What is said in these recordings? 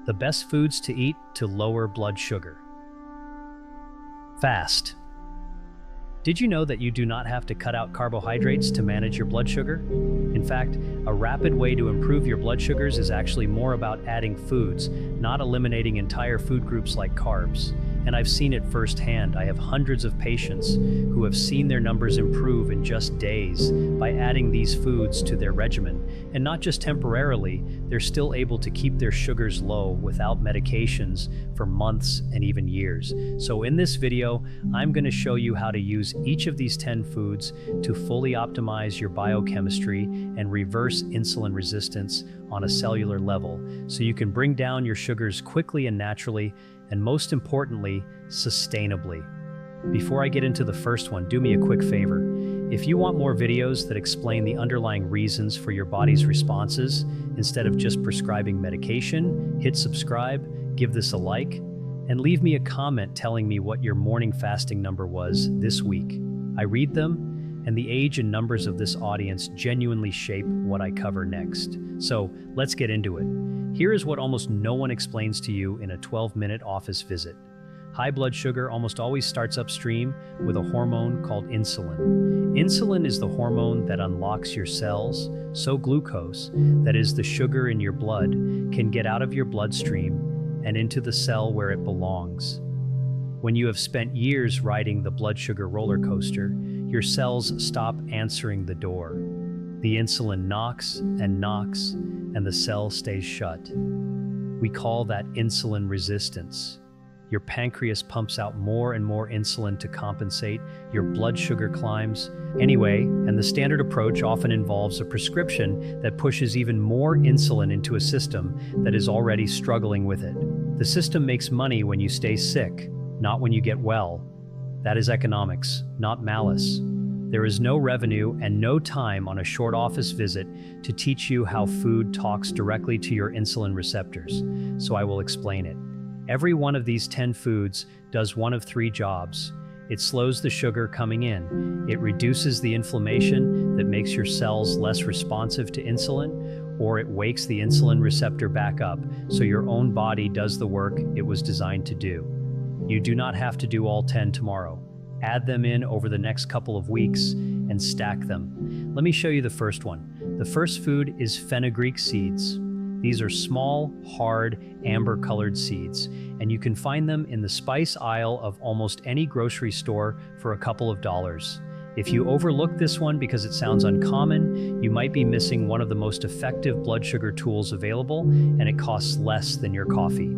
The best foods to eat to lower blood sugar. Fast. Did you know that you do not have to cut out carbohydrates to manage your blood sugar? In fact, a rapid way to improve your blood sugars is actually more about adding foods, not eliminating entire food groups like carbs. And I've seen it firsthand. I have hundreds of patients who have seen their numbers improve in just days by adding these foods to their regimen. And not just temporarily, they're still able to keep their sugars low without medications for months and even years. So in this video, I'm going to show you how to use each of these 10 foods to fully optimize your biochemistry and reverse insulin resistance on a cellular level, so you can bring down your sugars quickly and naturally, and most importantly, sustainably. Before I get into the first one, do me a quick favor. If you want more videos that explain the underlying reasons for your body's responses, instead of just prescribing medication, hit subscribe, give this a like, and leave me a comment telling me what your morning fasting number was this week. I read them, and the age and numbers of this audience genuinely shape what I cover next. So let's get into it. Here is what almost no one explains to you in a 12-minute office visit. High blood sugar almost always starts upstream with a hormone called insulin. Insulin is the hormone that unlocks your cells, so glucose, that is the sugar in your blood, can get out of your bloodstream and into the cell where it belongs. When you have spent years riding the blood sugar roller coaster, your cells stop answering the door. The insulin knocks, and the cell stays shut. We call that insulin resistance. Your pancreas pumps out more and more insulin to compensate, your blood sugar climbs. Anyway, and the standard approach often involves a prescription that pushes even more insulin into a system that is already struggling with it. The system makes money when you stay sick, not when you get well. That is economics, not malice. There is no revenue and no time on a short office visit to teach you how food talks directly to your insulin receptors, so I will explain it. Every one of these 10 foods does one of 3 jobs. It slows the sugar coming in, it reduces the inflammation that makes your cells less responsive to insulin, or it wakes the insulin receptor back up so your own body does the work it was designed to do. You do not have to do all 10 tomorrow. Add them in over the next couple of weeks and stack them. Let me show you the first one. The first food is fenugreek seeds. These are small, hard, amber-colored seeds, and you can find them in the spice aisle of almost any grocery store for a couple of dollars. If you overlook this one because it sounds uncommon, you might be missing one of the most effective blood sugar tools available, and it costs less than your coffee.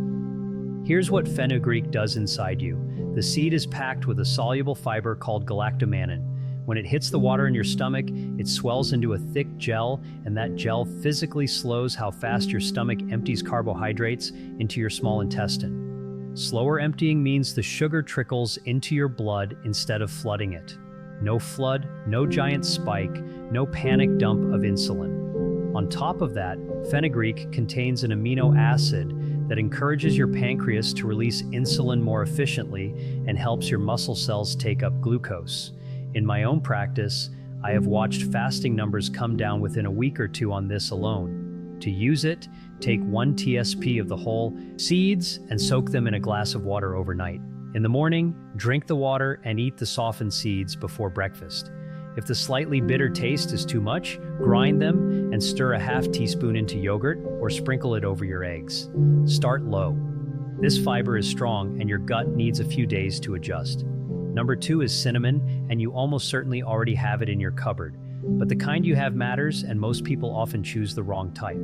Here's what fenugreek does inside you. The seed is packed with a soluble fiber called galactomannan. When it hits the water in your stomach, it swells into a thick gel, and that gel physically slows how fast your stomach empties carbohydrates into your small intestine. Slower emptying means the sugar trickles into your blood instead of flooding it. No flood, no giant spike, no panic dump of insulin. On top of that, fenugreek contains an amino acid that encourages your pancreas to release insulin more efficiently and helps your muscle cells take up glucose. In my own practice, I have watched fasting numbers come down within a week or 2 on this alone. To use it, take 1 TSP of the whole seeds and soak them in a glass of water overnight. In the morning, drink the water and eat the softened seeds before breakfast. If the slightly bitter taste is too much, grind them and stir a half teaspoon into yogurt or sprinkle it over your eggs. Start low. This fiber is strong and your gut needs a few days to adjust. Number 2 is cinnamon, and you almost certainly already have it in your cupboard. But the kind you have matters, and most people often choose the wrong type.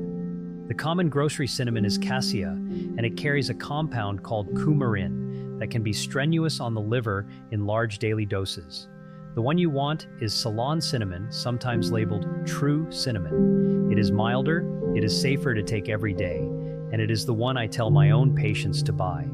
The common grocery cinnamon is cassia, and it carries a compound called coumarin that can be strenuous on the liver in large daily doses. The one you want is Ceylon cinnamon, sometimes labeled true cinnamon. It is milder, it is safer to take every day, and it is the one I tell my own patients to buy.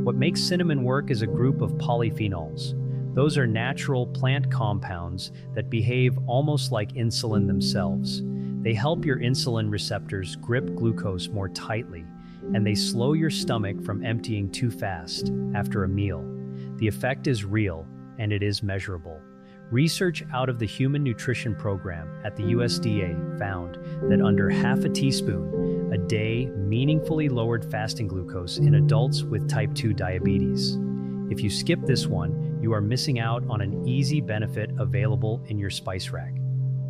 What makes cinnamon work is a group of polyphenols. Those are natural plant compounds that behave almost like insulin themselves. They help your insulin receptors grip glucose more tightly, and they slow your stomach from emptying too fast after a meal. The effect is real, and it is measurable. Research out of the Human Nutrition Program at the USDA found that under half a teaspoon a day meaningfully lowered fasting glucose in adults with type 2 diabetes. If you skip this one, you are missing out on an easy benefit available in your spice rack.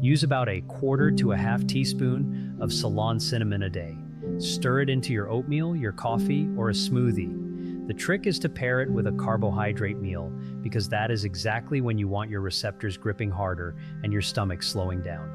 Use about a quarter to a half teaspoon of Ceylon cinnamon a day. Stir it into your oatmeal, your coffee, or a smoothie. The trick is to pair it with a carbohydrate meal, because that is exactly when you want your receptors gripping harder and your stomach slowing down.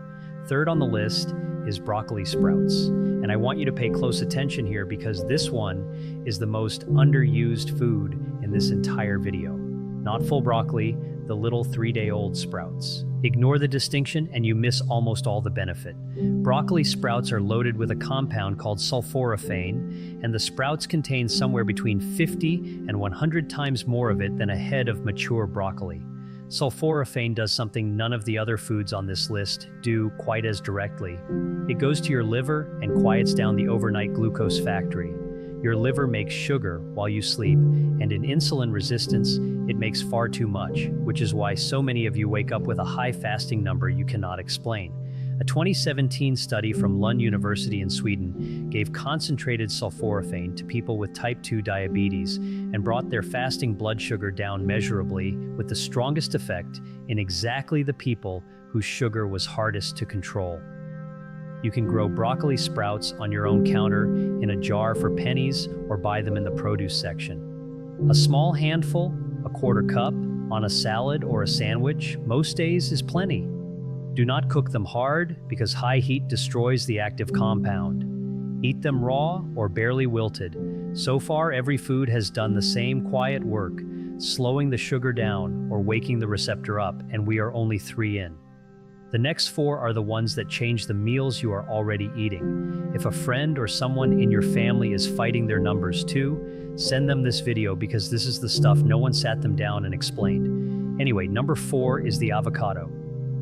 Third on the list is broccoli sprouts. And I want you to pay close attention here because this one is the most underused food in this entire video. Not full broccoli, the little 3-day-old sprouts. Ignore the distinction and you miss almost all the benefit. Broccoli sprouts are loaded with a compound called sulforaphane, and the sprouts contain somewhere between 50 and 100 times more of it than a head of mature broccoli. Sulforaphane does something none of the other foods on this list do quite as directly. It goes to your liver and quiets down the overnight glucose factory. Your liver makes sugar while you sleep, and in insulin resistance, it makes far too much, which is why so many of you wake up with a high fasting number you cannot explain. A 2017 study from Lund University in Sweden gave concentrated sulforaphane to people with type 2 diabetes and brought their fasting blood sugar down measurably, with the strongest effect in exactly the people whose sugar was hardest to control. You can grow broccoli sprouts on your own counter in a jar for pennies or buy them in the produce section. A small handful, a quarter cup, on a salad or a sandwich most days is plenty. Do not cook them hard because high heat destroys the active compound. Eat them raw or barely wilted. So far, every food has done the same quiet work, slowing the sugar down or waking the receptor up, and we are only 3 in. The next 4 are the ones that change the meals you are already eating. If a friend or someone in your family is fighting their numbers too, send them this video because this is the stuff no one sat them down and explained. Anyway, number 4 is the avocado.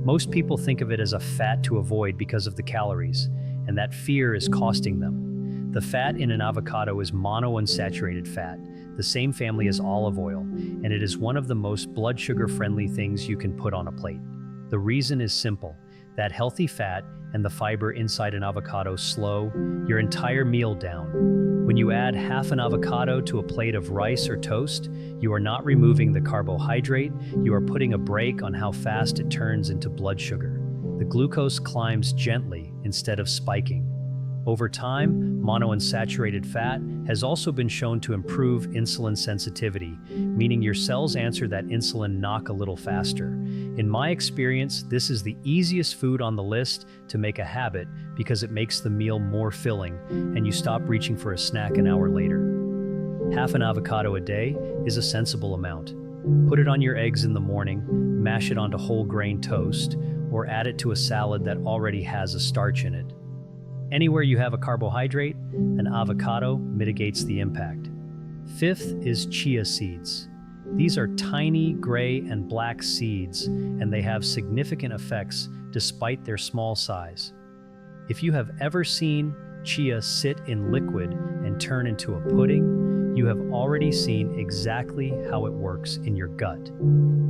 Most people think of it as a fat to avoid because of the calories, and that fear is costing them. The fat in an avocado is monounsaturated fat, the same family as olive oil, and it is one of the most blood sugar friendly things you can put on a plate. The reason is simple. That healthy fat and the fiber inside an avocado slow your entire meal down. When you add half an avocado to a plate of rice or toast, you are not removing the carbohydrate, you are putting a brake on how fast it turns into blood sugar. The glucose climbs gently instead of spiking. Over time, monounsaturated fat has also been shown to improve insulin sensitivity, meaning your cells answer that insulin knock a little faster. In my experience, this is the easiest food on the list to make a habit because it makes the meal more filling and you stop reaching for a snack an hour later. Half an avocado a day is a sensible amount. Put it on your eggs in the morning, mash it onto whole grain toast, or add it to a salad that already has a starch in it. Anywhere you have a carbohydrate, an avocado mitigates the impact. 5th is chia seeds. These are tiny gray and black seeds, and they have significant effects despite their small size. If you have ever seen chia sit in liquid and turn into a pudding, you have already seen exactly how it works in your gut.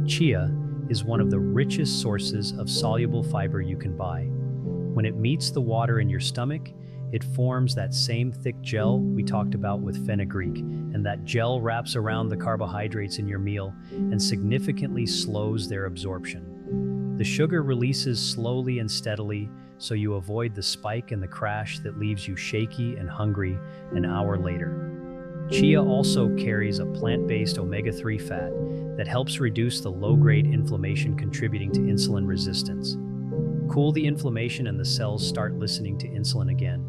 Chia is one of the richest sources of soluble fiber you can buy. When it meets the water in your stomach, it forms that same thick gel we talked about with fenugreek, and that gel wraps around the carbohydrates in your meal and significantly slows their absorption. The sugar releases slowly and steadily, so you avoid the spike and the crash that leaves you shaky and hungry an hour later. Chia also carries a plant-based omega-3 fat that helps reduce the low-grade inflammation contributing to insulin resistance. Cool the inflammation and the cells start listening to insulin again.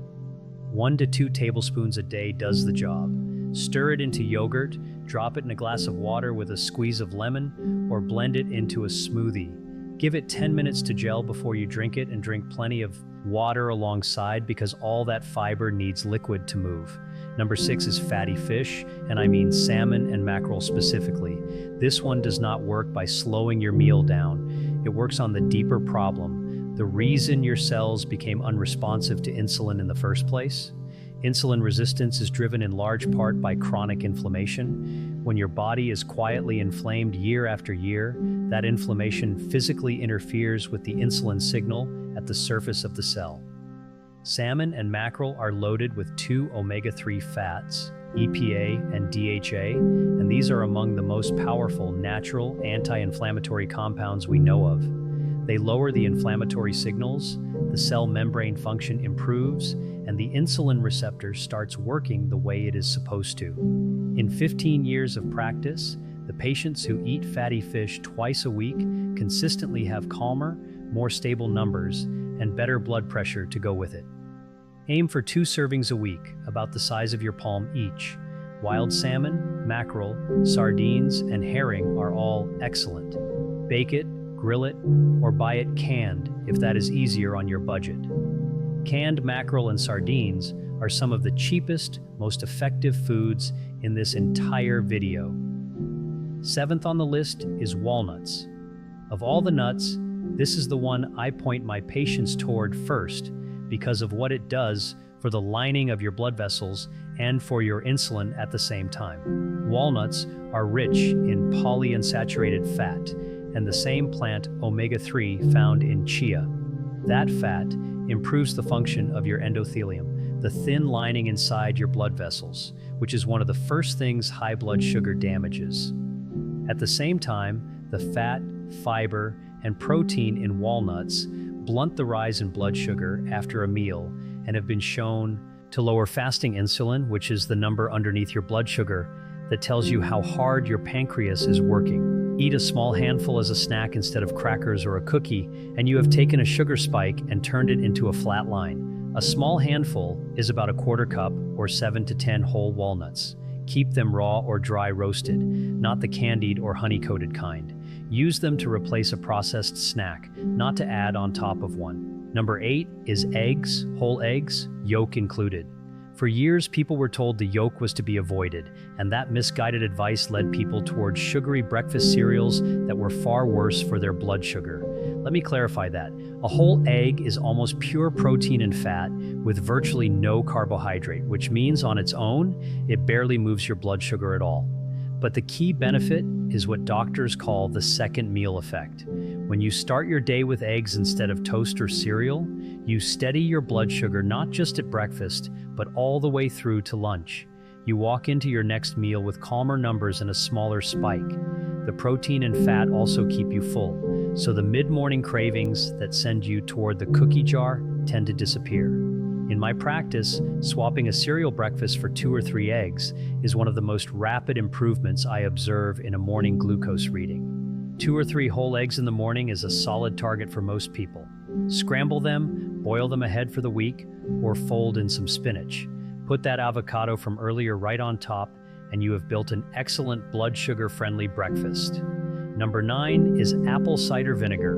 1 to 2 tablespoons a day does the job. Stir it into yogurt, drop it in a glass of water with a squeeze of lemon, or blend it into a smoothie. Give it 10 minutes to gel before you drink it, and drink plenty of water alongside because all that fiber needs liquid to move. Number 6 is fatty fish, and I mean salmon and mackerel specifically. This one does not work by slowing your meal down. It works on the deeper problem. The reason your cells became unresponsive to insulin in the first place? Insulin resistance is driven in large part by chronic inflammation. When your body is quietly inflamed year after year, that inflammation physically interferes with the insulin signal at the surface of the cell. Salmon and mackerel are loaded with 2 omega-3 fats, EPA and DHA, and these are among the most powerful natural anti-inflammatory compounds we know of. They lower the inflammatory signals, the cell membrane function improves, and the insulin receptor starts working the way it is supposed to. In 15 years of practice, the patients who eat fatty fish twice a week consistently have calmer, more stable numbers, and better blood pressure to go with it. Aim for 2 servings a week, about the size of your palm each. Wild salmon, mackerel, sardines, and herring are all excellent. Bake it, grill it, or buy it canned if that is easier on your budget. Canned mackerel and sardines are some of the cheapest, most effective foods in this entire video. 7th on the list is walnuts. Of all the nuts, this is the one I point my patients toward first because of what it does for the lining of your blood vessels and for your insulin at the same time. Walnuts are rich in polyunsaturated fat and the same plant omega-3 found in chia. That fat improves the function of your endothelium, the thin lining inside your blood vessels, which is one of the first things high blood sugar damages. At the same time, the fat, fiber, and protein in walnuts blunt the rise in blood sugar after a meal and have been shown to lower fasting insulin, which is the number underneath your blood sugar that tells you how hard your pancreas is working. Eat a small handful as a snack instead of crackers or a cookie, and you have taken a sugar spike and turned it into a flat line. A small handful is about a quarter cup or 7 to 10 whole walnuts. Keep them raw or dry roasted, not the candied or honey-coated kind. Use them to replace a processed snack, not to add on top of one. Number 8 is eggs, whole eggs, yolk included. For years, people were told the yolk was to be avoided, and that misguided advice led people towards sugary breakfast cereals that were far worse for their blood sugar. Let me clarify that. A whole egg is almost pure protein and fat with virtually no carbohydrate, which means on its own, it barely moves your blood sugar at all. But the key benefit is what doctors call the second meal effect. When you start your day with eggs instead of toast or cereal, you steady your blood sugar not just at breakfast, but all the way through to lunch. You walk into your next meal with calmer numbers and a smaller spike. The protein and fat also keep you full, so the mid-morning cravings that send you toward the cookie jar tend to disappear. In my practice, swapping a cereal breakfast for 2 or 3 eggs is one of the most rapid improvements I observe in a morning glucose reading. 2 or 3 whole eggs in the morning is a solid target for most people. Scramble them, boil them ahead for the week, or fold in some spinach. Put that avocado from earlier right on top, and you have built an excellent blood sugar-friendly breakfast. Number 9 is apple cider vinegar,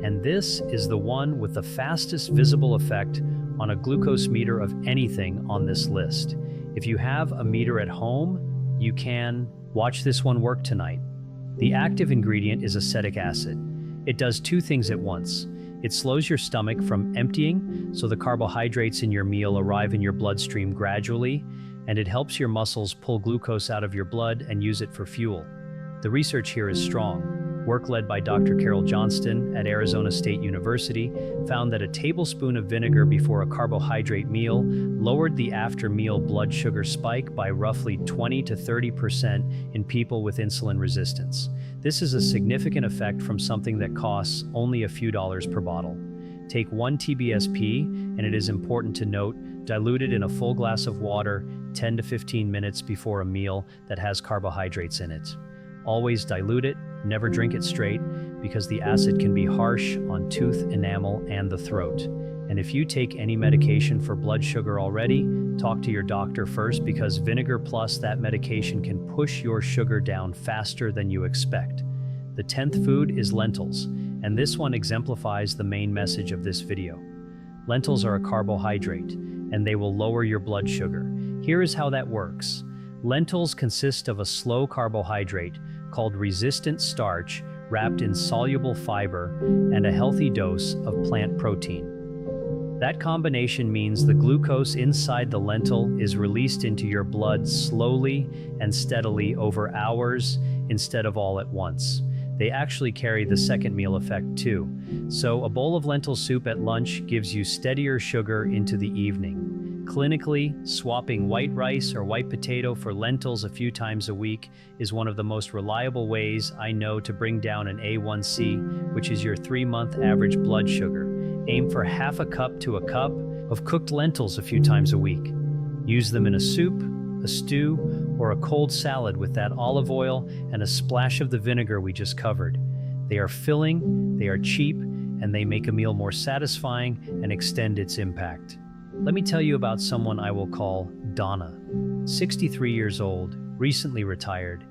and this is the one with the fastest visible effect on a glucose meter of anything on this list. If you have a meter at home, you can watch this one work tonight. The active ingredient is acetic acid. It does 2 things at once. It slows your stomach from emptying, so the carbohydrates in your meal arrive in your bloodstream gradually, and it helps your muscles pull glucose out of your blood and use it for fuel. The research here is strong. Work led by Dr. Carol Johnston at Arizona State University found that a tablespoon of vinegar before a carbohydrate meal lowered the after-meal blood sugar spike by roughly 20 to 30% in people with insulin resistance. This is a significant effect from something that costs only a few dollars per bottle. Take 1 TBSP, and it is important to note, dilute it in a full glass of water 10 to 15 minutes before a meal that has carbohydrates in it. Always dilute it, never drink it straight, because the acid can be harsh on tooth enamel and the throat. And if you take any medication for blood sugar already, talk to your doctor first, because vinegar plus that medication can push your sugar down faster than you expect. The 10th food is lentils, and this one exemplifies the main message of this video. Lentils are a carbohydrate, and they will lower your blood sugar. Here is how that works. Lentils consist of a slow carbohydrate called resistant starch wrapped in soluble fiber and a healthy dose of plant protein. That combination means the glucose inside the lentil is released into your blood slowly and steadily over hours instead of all at once. They actually carry the second meal effect too. So a bowl of lentil soup at lunch gives you steadier sugar into the evening. Clinically, swapping white rice or white potato for lentils a few times a week is one of the most reliable ways I know to bring down an A1C, which is your 3-month average blood sugar. Aim for half a cup to a cup of cooked lentils a few times a week. Use them in a soup, a stew, or a cold salad with that olive oil and a splash of the vinegar we just covered. They are filling, they are cheap, and they make a meal more satisfying and extend its impact. Let me tell you about someone I will call Donna. 63 years old, recently retired,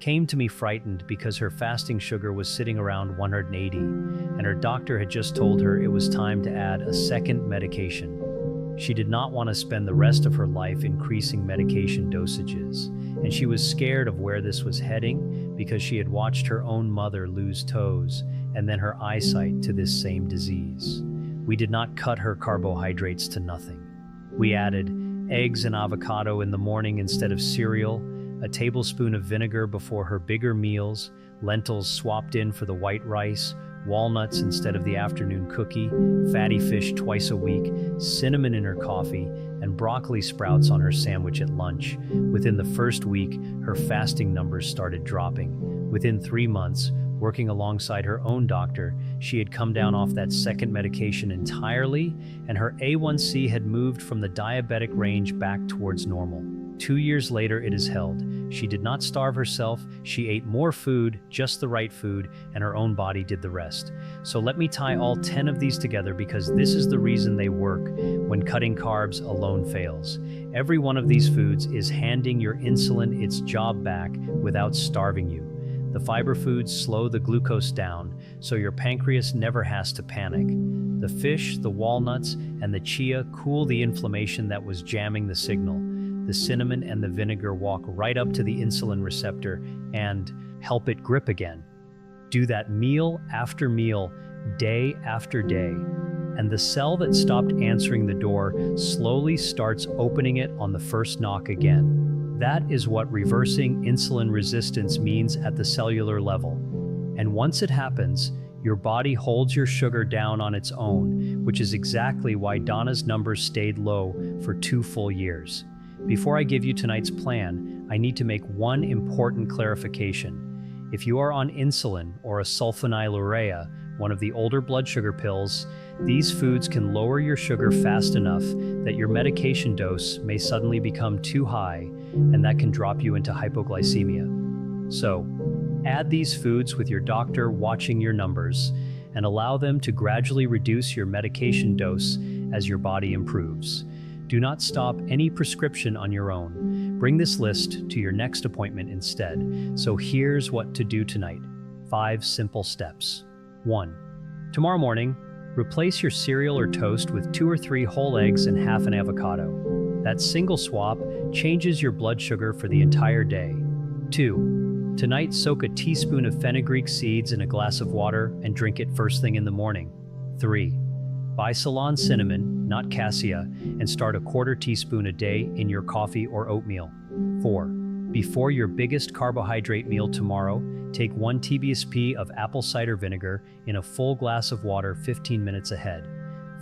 came to me frightened because her fasting sugar was sitting around 180, and her doctor had just told her it was time to add a second medication. She did not want to spend the rest of her life increasing medication dosages, and she was scared of where this was heading because she had watched her own mother lose toes and then her eyesight to this same disease. We did not cut her carbohydrates to nothing. We added eggs and avocado in the morning instead of cereal, a tablespoon of vinegar before her bigger meals, lentils swapped in for the white rice, walnuts instead of the afternoon cookie, fatty fish twice a week, cinnamon in her coffee, and broccoli sprouts on her sandwich at lunch. Within the first week, her fasting numbers started dropping. Within 3 months, working alongside her own doctor, she had come down off that second medication entirely, and her A1C had moved from the diabetic range back towards normal. 2 years later, it is held. She did not starve herself, she ate more food, just the right food, and her own body did the rest. So let me tie all 10 of these together because this is the reason they work when cutting carbs alone fails. Every one of these foods is handing your insulin its job back without starving you. The fiber foods slow the glucose down, so your pancreas never has to panic. The fish, the walnuts, and the chia cool the inflammation that was jamming the signal. The cinnamon and the vinegar walk right up to the insulin receptor and help it grip again. Do that meal after meal, day after day, and the cell that stopped answering the door slowly starts opening it on the first knock again. That is what reversing insulin resistance means at the cellular level. And once it happens, your body holds your sugar down on its own, which is exactly why Donna's numbers stayed low for 2 full years. Before I give you tonight's plan, I need to make one important clarification. If you are on insulin or a sulfonylurea, one of the older blood sugar pills, these foods can lower your sugar fast enough that your medication dose may suddenly become too high, and that can drop you into hypoglycemia. So, add these foods with your doctor watching your numbers, and allow them to gradually reduce your medication dose as your body improves. Do not stop any prescription on your own. Bring this list to your next appointment instead. So here's what to do tonight. 5 simple steps. 1. Tomorrow morning, replace your cereal or toast with 2 or 3 whole eggs and half an avocado. That single swap changes your blood sugar for the entire day. 2. Tonight, soak a teaspoon of fenugreek seeds in a glass of water and drink it first thing in the morning. 3. Buy Ceylon cinnamon, not cassia, and start a 1/4 teaspoon a day in your coffee or oatmeal. 4. Before your biggest carbohydrate meal tomorrow, take 1 tablespoon of apple cider vinegar in a full glass of water 15 minutes ahead.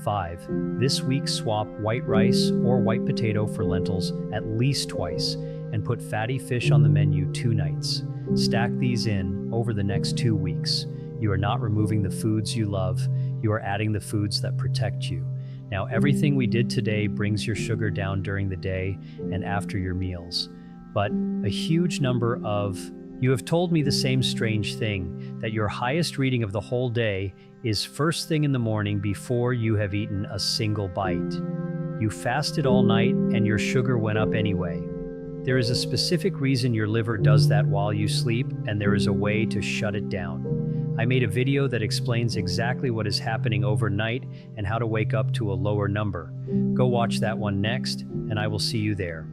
5. This week, swap white rice or white potato for lentils at least twice, and put fatty fish on the menu 2 nights. Stack these in over the next 2 weeks. You are not removing the foods you love, you are adding the foods that protect you. Now, everything we did today brings your sugar down during the day and after your meals. But a huge number of you have told me the same strange thing, that your highest reading of the whole day is first thing in the morning before you have eaten a single bite. You fasted all night and your sugar went up anyway. There is a specific reason your liver does that while you sleep, and there is a way to shut it down. I made a video that explains exactly what is happening overnight and how to wake up to a lower number. Go watch that one next, and I will see you there.